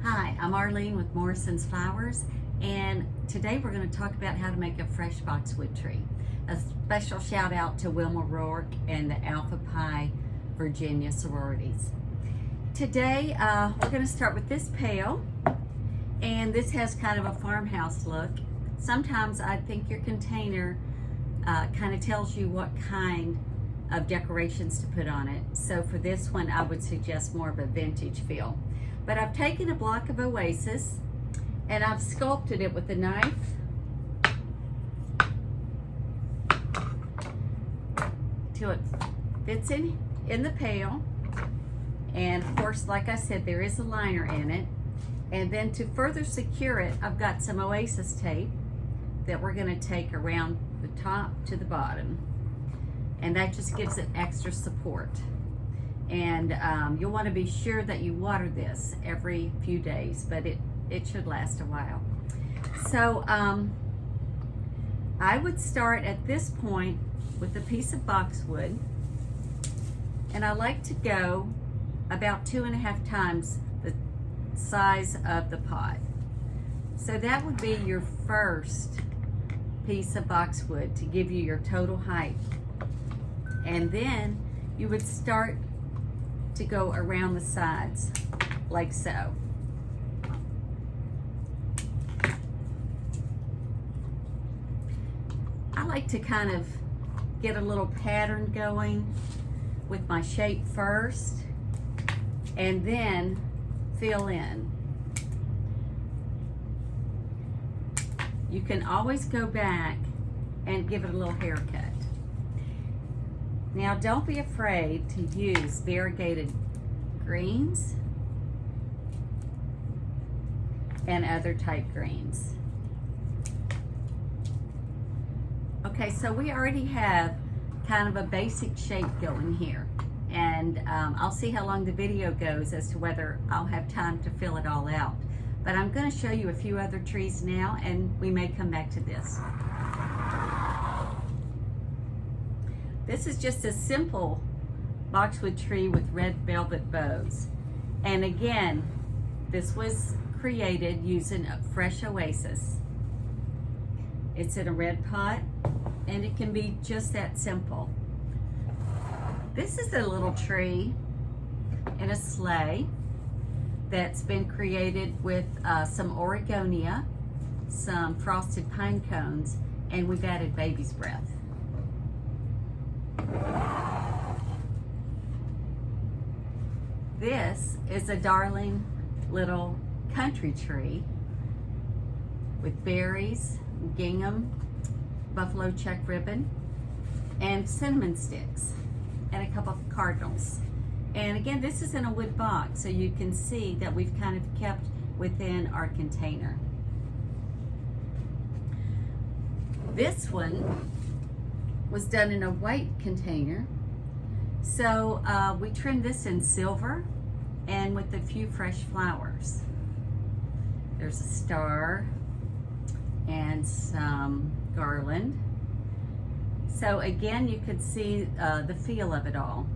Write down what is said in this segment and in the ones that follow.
Hi, I'm Arlene with Morrison's Flowers, and today we're going to talk about how to make a fresh boxwood tree. A special shout out to Wilma Rourke and the Alpha Pi Virginia sororities. Today we're going to start with this pail, and this has kind of a farmhouse look. Sometimes I think your container kind of tells you what kind of decorations to put on it. So for this one I would suggest more of a vintage feel. But I've taken a block of Oasis and I've sculpted it with a knife till it fits in the pail. And of course, like I said, there is a liner in it. And then to further secure it, I've got some Oasis tape that we're going to take around the top to the bottom. And that just gives it extra support. And you'll want to be sure that you water this every few days, but it should last a while. So I would start at this point with a piece of boxwood, and I like to go about 2.5 times the size of the pot. So that would be your first piece of boxwood to give you your total height. And then you would start to go around the sides like so. I like to kind of get a little pattern going with my shape first and then fill in. You can always go back and give it a little haircut. Now, don't be afraid to use variegated greens and other type greens. Okay, so we already have kind of a basic shape going here. And I'll see how long the video goes as to whether I'll have time to fill it all out. But I'm going to show you a few other trees now, and we may come back to this. This is just a simple boxwood tree with red velvet bows. And again, this was created using a fresh Oasis. It's in a red pot, and it can be just that simple. This is a little tree in a sleigh that's been created with some Oregonia, some frosted pine cones, and we've added baby's breath. This is a darling little country tree with berries, gingham, buffalo check ribbon, and cinnamon sticks, and a couple of cardinals. And again, this is in a wood box, so you can see that we've kind of kept within our container. This one was done in a white container. So we trimmed this in silver and with a few fresh flowers. There's a star and some garland. So again, you could see the feel of it all.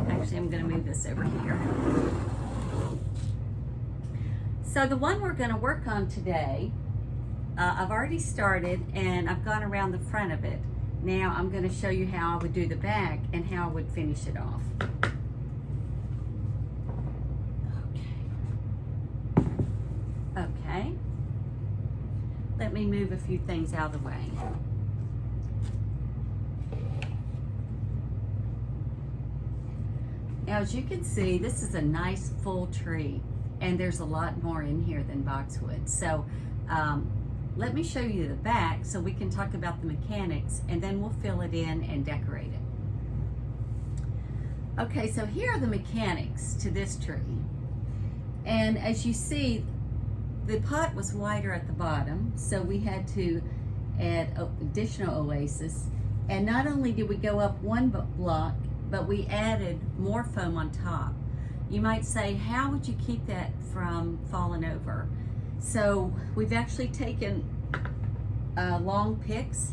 Actually, I'm going to move this over here. So the one we're going to work on today, I've already started and I've gone around the front of it. Now I'm going to show you how I would do the back and how I would finish it off. Okay. Let me move a few things out of the way. Now, as you can see, this is a nice full tree, and there's a lot more in here than boxwood. So let me show you the back so we can talk about the mechanics, and then we'll fill it in and decorate it. Okay, so here are the mechanics to this tree. And as you see, the pot was wider at the bottom, so we had to add additional Oasis. And not only did we go up one block, but we added more foam on top. You might say, how would you keep that from falling over? So we've actually taken long picks,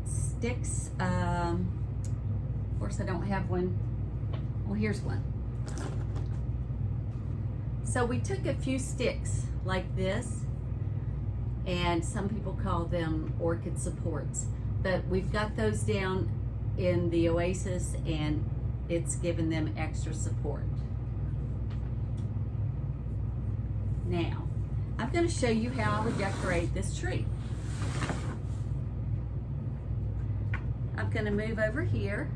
sticks. Of course, I don't have one. Well, here's one. So we took a few sticks like this, and some people call them orchid supports, but we've got those down in the oasis and it's given them extra support. Now, I'm going to show you how I would decorate this tree. I'm going to move over here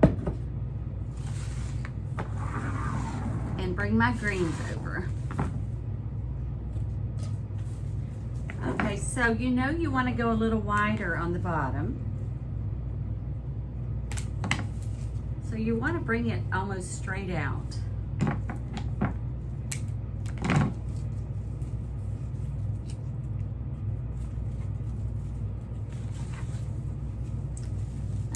and bring my greens over. Okay, so you know you want to go a little wider on the bottom. So you want to bring it almost straight out.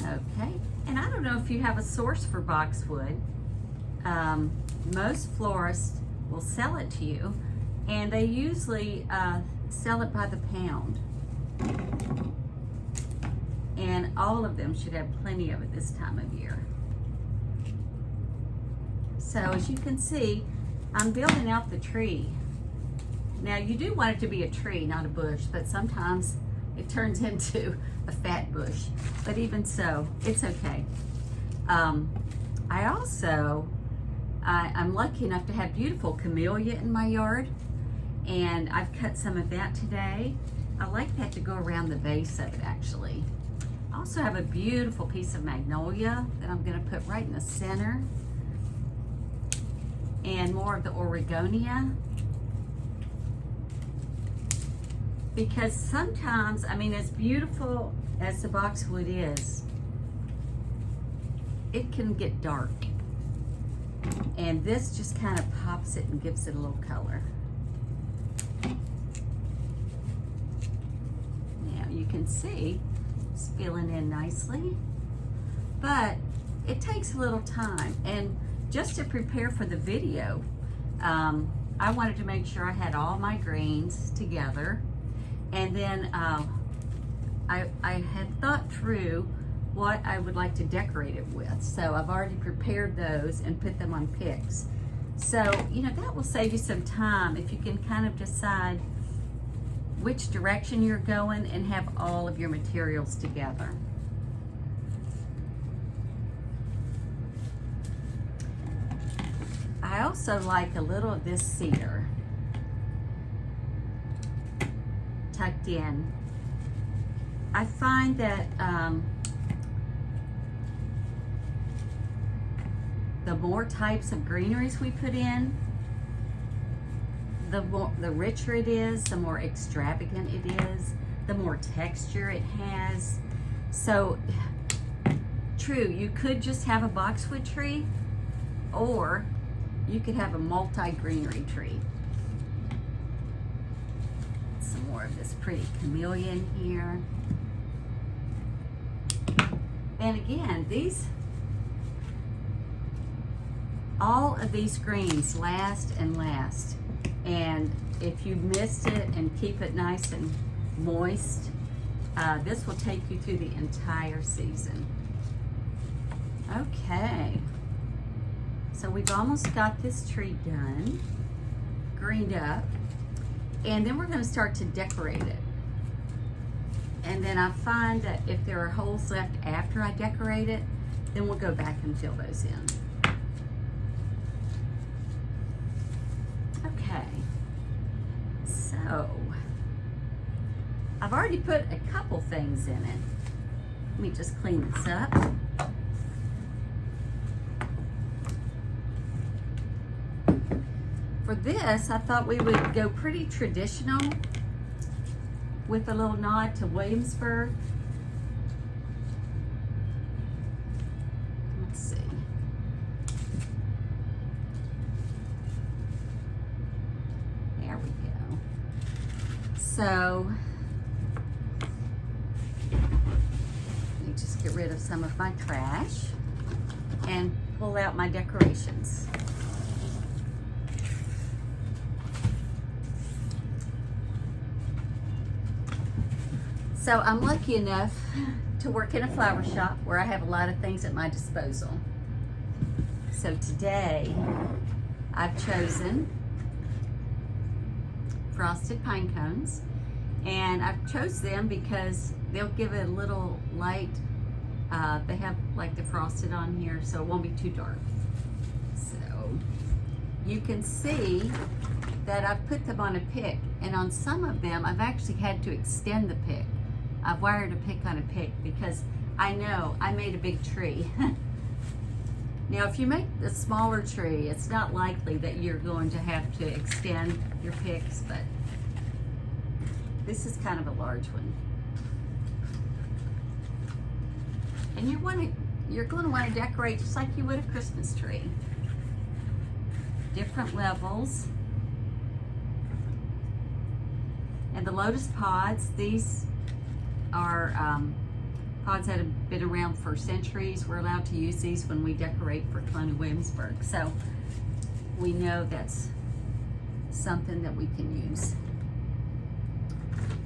Okay, and I don't know if you have a source for boxwood. Most florists will sell it to you, and they usually sell it by the pound. And all of them should have plenty of it this time of year. So as you can see, I'm building out the tree. Now you do want it to be a tree, not a bush, but sometimes it turns into a fat bush. But even so, it's okay. I'm lucky enough to have beautiful camellia in my yard, and I've cut some of that today. I like that to go around the base of it actually. I also have a beautiful piece of magnolia that I'm going to put right in the center, and more of the oregonia, because sometimes, I mean, as beautiful as the boxwood is, it can get dark, and this just kind of pops it and gives it a little color. Now you can see it's filling in nicely, but it takes a little time. And just to prepare for the video, I wanted to make sure I had all my greens together, and then I had thought through what I would like to decorate it with. So I've already prepared those and put them on picks. So, you know, that will save you some time if you can kind of decide which direction you're going and have all of your materials together. I also like a little of this cedar tucked in. I find that the more types of greeneries we put in, the richer it is, the more extravagant it is, the more texture it has. So, true, you could just have a boxwood tree, or you could have a multi-greenery tree. Some more of this pretty camellia in here. And again, all of these greens last and last. And if you mist it and keep it nice and moist, this will take you through the entire season. Okay, so we've almost got this tree done, greened up, and then we're going to start to decorate it. And then I find that if there are holes left after I decorate it, then we'll go back and fill those in. Okay, so I've already put a couple things in it. Let me just clean this up. For this, I thought we would go pretty traditional with a little nod to Williamsburg. Let's see. There we go. So, let me just get rid of some of my trash and pull out my decorations. So I'm lucky enough to work in a flower shop where I have a lot of things at my disposal. So today I've chosen frosted pine cones, and I've chose them because they'll give it a little light. They have like the frosted on here, so it won't be too dark. So you can see that I've put them on a pick, and on some of them I've actually had to extend the pick. I've wired a pick on a pick because I know I made a big tree. Now if you make a smaller tree, it's not likely that you're going to have to extend your picks, but this is kind of a large one. And you're going to want to decorate just like you would a Christmas tree. Different levels. And the lotus pods, these are pods that have been around for centuries. We're allowed to use these when we decorate for Colonial Williamsburg. So we know that's something that we can use.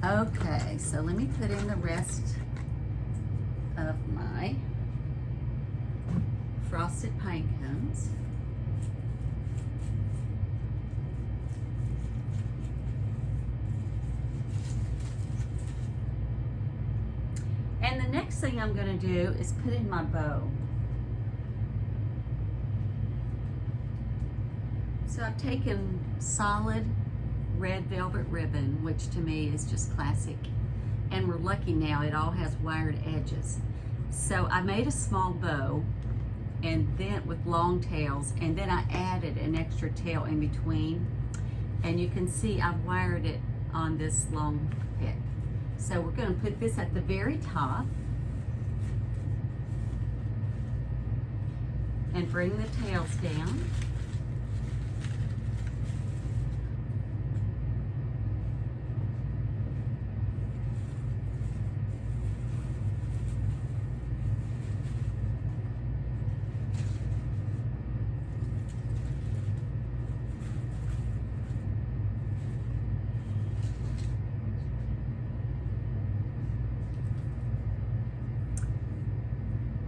Okay, so let me put in the rest of my frosted pine cones. And the next thing I'm going to do is put in my bow. So I've taken solid red velvet ribbon, which to me is just classic. And we're lucky now, it all has wired edges. So I made a small bow and then with long tails, and then I added an extra tail in between. And you can see I've wired it on this long pick. So we're going to put this at the very top and bring the tails down.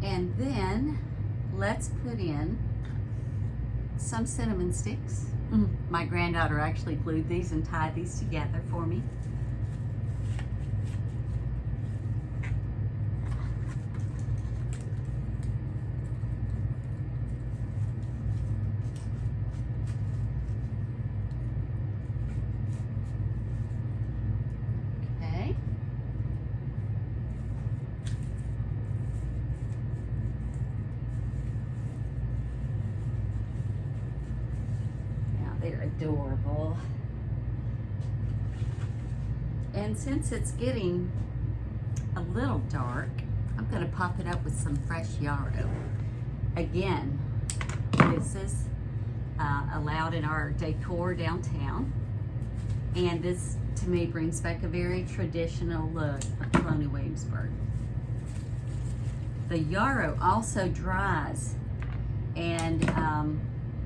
And then let's put in some cinnamon sticks. My granddaughter actually glued these and tied these together for me. They're adorable. And since it's getting a little dark, I'm going to pop it up with some fresh yarrow. Again, this is allowed in our decor downtown. And this, to me, brings back a very traditional look of Colonial Williamsburg. The yarrow also dries, and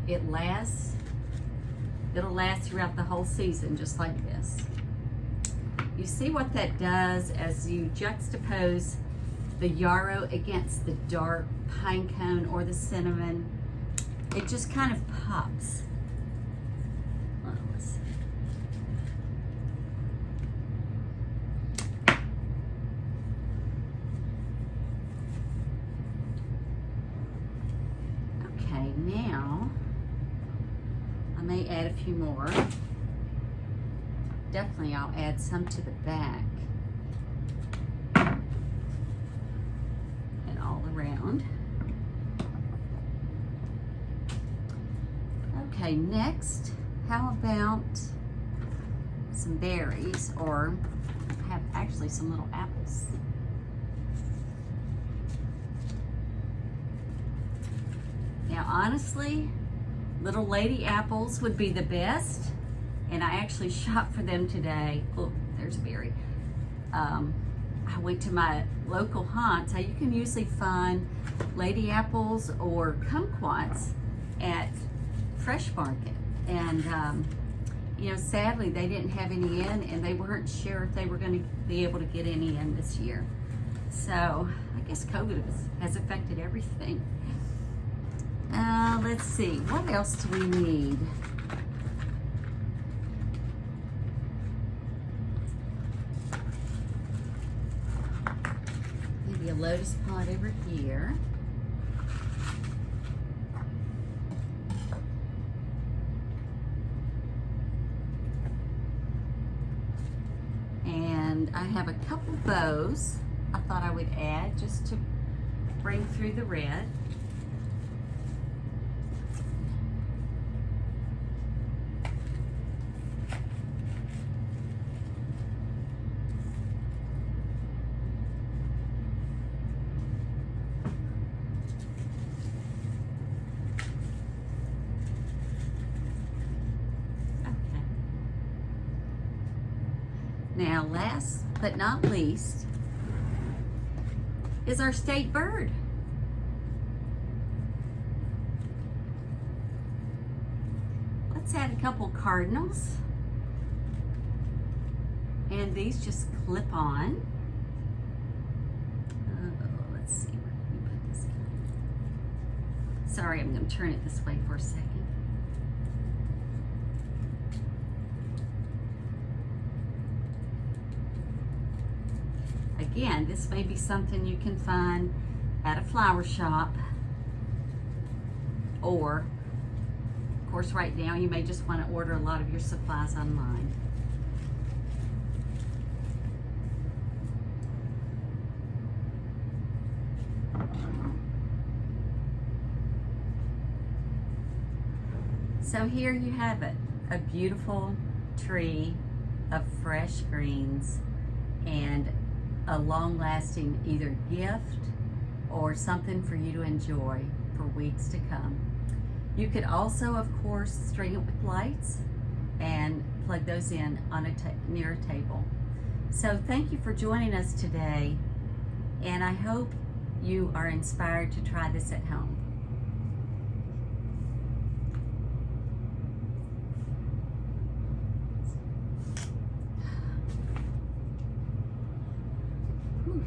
it'll last throughout the whole season, just like this. You see what that does as you juxtapose the yarrow against the dark pine cone or the cinnamon. It just kind of pops. Well, let's see. Okay, now I may add a few more. Definitely I'll add some to the back and all around. Okay, next, how about some berries, or have actually some little apples. Now honestly, little lady apples would be the best, and I actually shopped for them today. Oh, there's a berry. I went to my local haunts. You can usually find lady apples or kumquats at Fresh Market, and you know, sadly they didn't have any in, and they weren't sure if they were going to be able to get any in this year. So I guess COVID has affected everything. Let's see, what else do we need? Maybe a lotus pot over here. And I have a couple bows I thought I would add just to bring through the red. Now, last but not least is our state bird. Let's add a couple cardinals. And these just clip on. Let's see, where can we put this guy? Sorry, I'm going to turn it this way for a second. Again, this may be something you can find at a flower shop, or of course right now you may just want to order a lot of your supplies online. So here you have it, a beautiful tree of fresh greens and a long-lasting either gift or something for you to enjoy for weeks to come. You could also, of course, string it with lights and plug those in on near a table. So thank you for joining us today, and I hope you are inspired to try this at home. Whew.